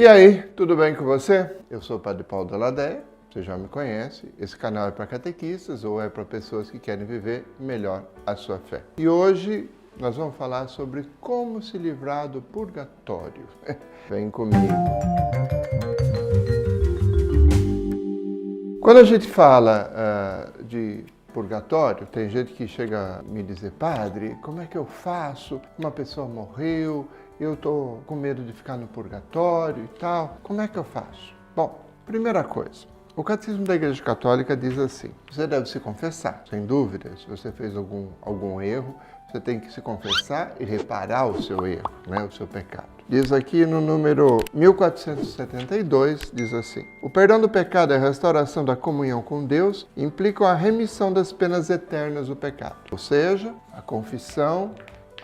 E aí, tudo bem com você? Eu sou o Padre Paulo Dalladea, você já me conhece. Esse canal é para catequistas ou é para pessoas que querem viver melhor a sua fé. E hoje nós vamos falar sobre como se livrar do purgatório. Vem comigo. Quando a gente fala de purgatório, tem gente que chega a me dizer: padre, como é que eu faço? Uma pessoa morreu, eu estou com medo de ficar no purgatório e tal. Como é que eu faço? Bom, primeira coisa, o Catecismo da Igreja Católica diz assim: você deve se confessar, sem dúvida. Se você fez algum erro, você tem que se confessar e reparar o seu erro, o seu pecado. Diz aqui no número 1472, diz assim: o perdão do pecado e a restauração da comunhão com Deus implicam a remissão das penas eternas do pecado. Ou seja, a confissão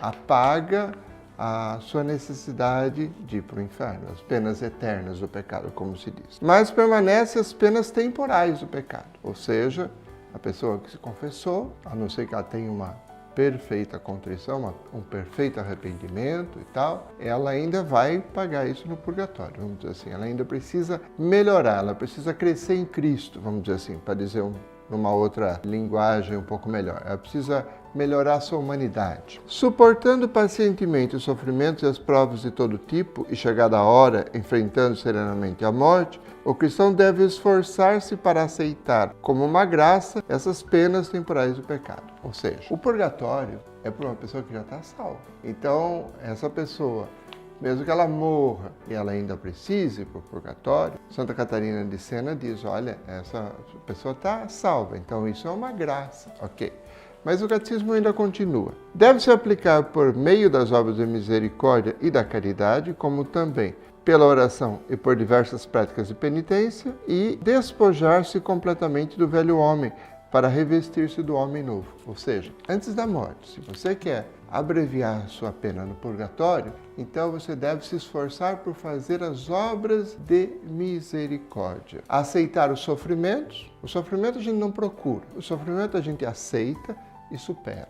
apaga a sua necessidade de ir para o inferno, as penas eternas do pecado, como se diz. Mas permanecem as penas temporais do pecado. Ou seja, a pessoa que se confessou, a não ser que ela tenha uma perfeita contrição, um perfeito arrependimento e tal, ela ainda vai pagar isso no purgatório, vamos dizer assim. Ela ainda precisa melhorar, ela precisa crescer em Cristo, vamos dizer assim, para dizer numa outra linguagem um pouco melhor. Ela precisa melhorar a sua humanidade. Suportando pacientemente os sofrimentos e as provas de todo tipo, e chegada a hora, enfrentando serenamente a morte, o cristão deve esforçar-se para aceitar como uma graça essas penas temporais do pecado. Ou seja, o purgatório é para uma pessoa que já está salva. Então, essa pessoa, mesmo que ela morra e ela ainda precise ir para o purgatório, Santa Catarina de Sena diz: olha, essa pessoa está salva, então isso é uma graça, ok? Mas o catecismo ainda continua. Deve-se aplicar por meio das obras de misericórdia e da caridade, como também pela oração e por diversas práticas de penitência, e despojar-se completamente do velho homem para revestir-se do homem novo. Ou seja, antes da morte, se você quer abreviar sua pena no purgatório, então você deve se esforçar por fazer as obras de misericórdia. Aceitar os sofrimentos. O sofrimento a gente não procura, o sofrimento a gente aceita e supera.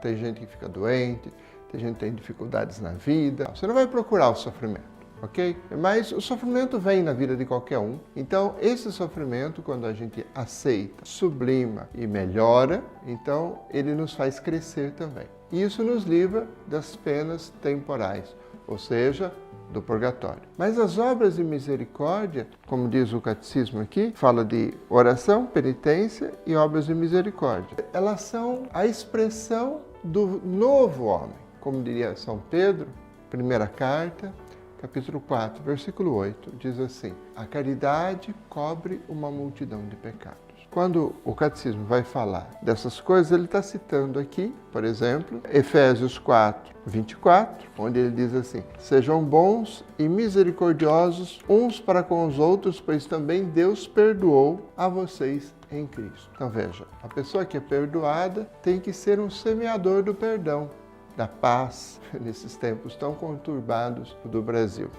Tem gente que fica doente, tem gente que tem dificuldades na vida. Você não vai procurar o sofrimento, ok? Mas o sofrimento vem na vida de qualquer um. Então, esse sofrimento, quando a gente aceita, sublima e melhora, então ele nos faz crescer também. E isso nos livra das penas temporais, ou seja, do purgatório. Mas as obras de misericórdia, como diz o catecismo aqui, fala de oração, penitência e obras de misericórdia. Elas são a expressão do novo homem. Como diria São Pedro, primeira carta, capítulo 4, versículo 8, diz assim: a caridade cobre uma multidão de pecados. Quando o catecismo vai falar dessas coisas, ele está citando aqui, por exemplo, Efésios 4, 24, onde ele diz assim: sejam bons e misericordiosos uns para com os outros, pois também Deus perdoou a vocês em Cristo. Então veja, a pessoa que é perdoada tem que ser um semeador do perdão, da paz, nesses tempos tão conturbados do Brasil,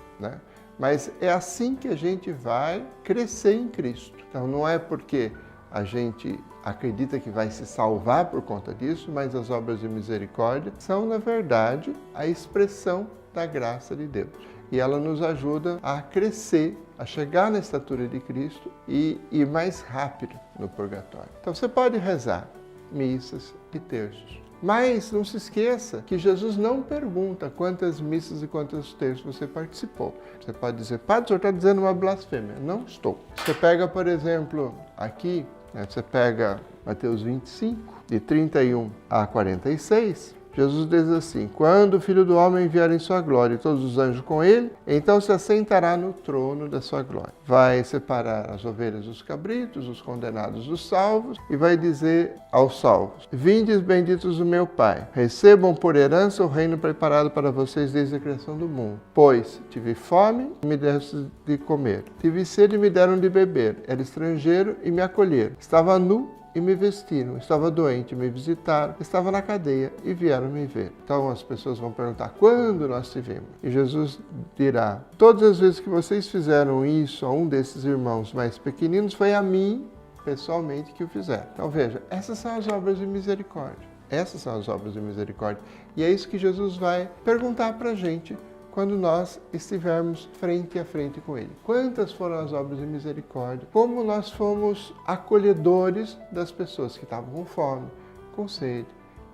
Mas é assim que a gente vai crescer em Cristo. Então não é porque a gente acredita que vai se salvar por conta disso, mas as obras de misericórdia são, na verdade, a expressão da graça de Deus. E ela nos ajuda a crescer, a chegar na estatura de Cristo e ir mais rápido no purgatório. Então você pode rezar missas e terços. Mas não se esqueça que Jesus não pergunta quantas missas e quantos terços você participou. Você pode dizer: padre, o senhor está dizendo uma blasfêmia. Não estou. Você pega, por exemplo, aqui, você pega Mateus 25, de 31 a 46, Jesus diz assim: quando o Filho do Homem vier em sua glória e todos os anjos com ele, então se assentará no trono da sua glória. Vai separar as ovelhas dos cabritos, os condenados dos salvos, e vai dizer aos salvos: vindes benditos do meu Pai, recebam por herança o reino preparado para vocês desde a criação do mundo. Pois tive fome e me deste de comer, tive sede e me deram de beber, era estrangeiro e me acolheram, estava nu e me vestiram, estava doente, me visitaram, estava na cadeia e vieram me ver. Então as pessoas vão perguntar: quando nós te vimos? E Jesus dirá: todas as vezes que vocês fizeram isso a um desses irmãos mais pequeninos, foi a mim, pessoalmente, que o fizeram. Então veja, essas são as obras de misericórdia. Essas são as obras de misericórdia. E é isso que Jesus vai perguntar para a gente quando nós estivermos frente a frente com Ele. Quantas foram as obras de misericórdia? Como nós fomos acolhedores das pessoas que estavam com fome, com sede,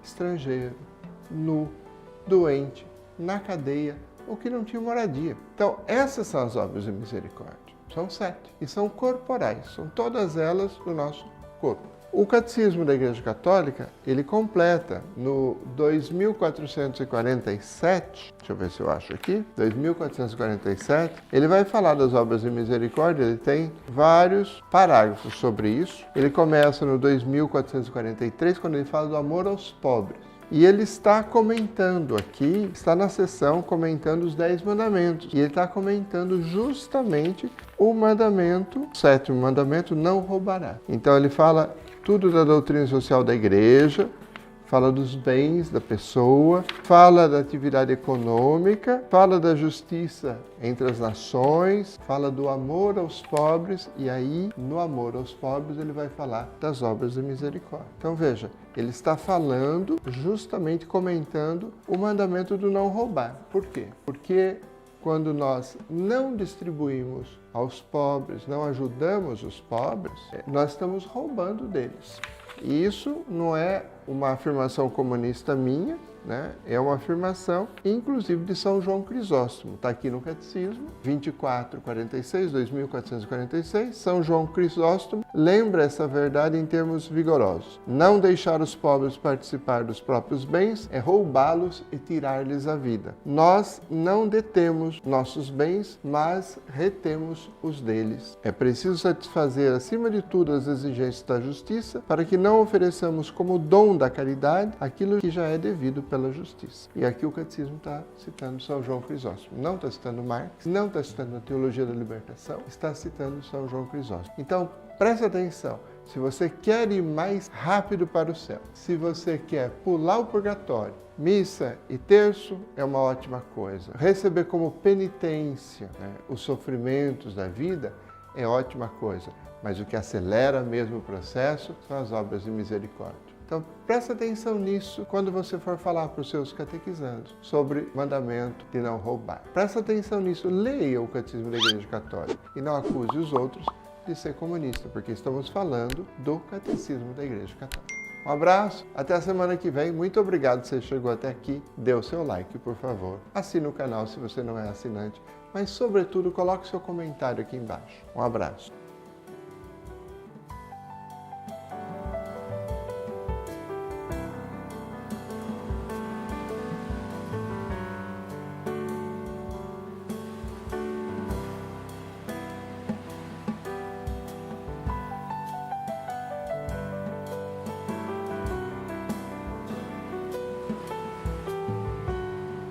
estrangeiro, nu, doente, na cadeia ou que não tinham moradia. Então, essas são as obras de misericórdia. São 7 e são corporais, são todas elas do nosso corpo. O Catecismo da Igreja Católica, ele completa no 2447, deixa eu ver se eu acho aqui, 2447, ele vai falar das obras de misericórdia, ele tem vários parágrafos sobre isso. Ele começa no 2443, quando ele fala do amor aos pobres. E ele está comentando aqui, está na seção comentando os 10 mandamentos. E ele está comentando justamente o mandamento, o 7º mandamento, não roubará. Então ele fala tudo da doutrina social da igreja, fala dos bens da pessoa, fala da atividade econômica, fala da justiça entre as nações, fala do amor aos pobres e aí, no amor aos pobres, ele vai falar das obras de misericórdia. Então veja, ele está falando, justamente comentando o mandamento do não roubar. Por quê? Porque quando nós não distribuímos aos pobres, não ajudamos os pobres, nós estamos roubando deles. E isso não é uma afirmação comunista minha, né? É uma afirmação, inclusive, de São João Crisóstomo. Está aqui no Catecismo, 2446, 2446. São João Crisóstomo lembra essa verdade em termos vigorosos. Não deixar os pobres participar dos próprios bens é roubá-los e tirar-lhes a vida. Nós não detemos nossos bens, mas retemos os deles. É preciso satisfazer, acima de tudo, as exigências da justiça, para que não ofereçamos como dom da caridade aquilo que já é devido pela justiça. E aqui o Catecismo está citando São João Crisóstomo. Não está citando Marx, não está citando a Teologia da Libertação, está citando São João Crisóstomo. Então, preste atenção. Se você quer ir mais rápido para o céu, se você quer pular o purgatório, missa e terço é uma ótima coisa. Receber como penitência, os sofrimentos da vida é ótima coisa. Mas o que acelera mesmo o processo são as obras de misericórdia. Então, presta atenção nisso quando você for falar para os seus catequizandos sobre o mandamento de não roubar. Presta atenção nisso, leia o Catecismo da Igreja Católica e não acuse os outros de ser comunista, porque estamos falando do Catecismo da Igreja Católica. Um abraço, até a semana que vem. Muito obrigado que você chegou até aqui. Dê o seu like, por favor. Assine o canal se você não é assinante, mas, sobretudo, coloque seu comentário aqui embaixo. Um abraço.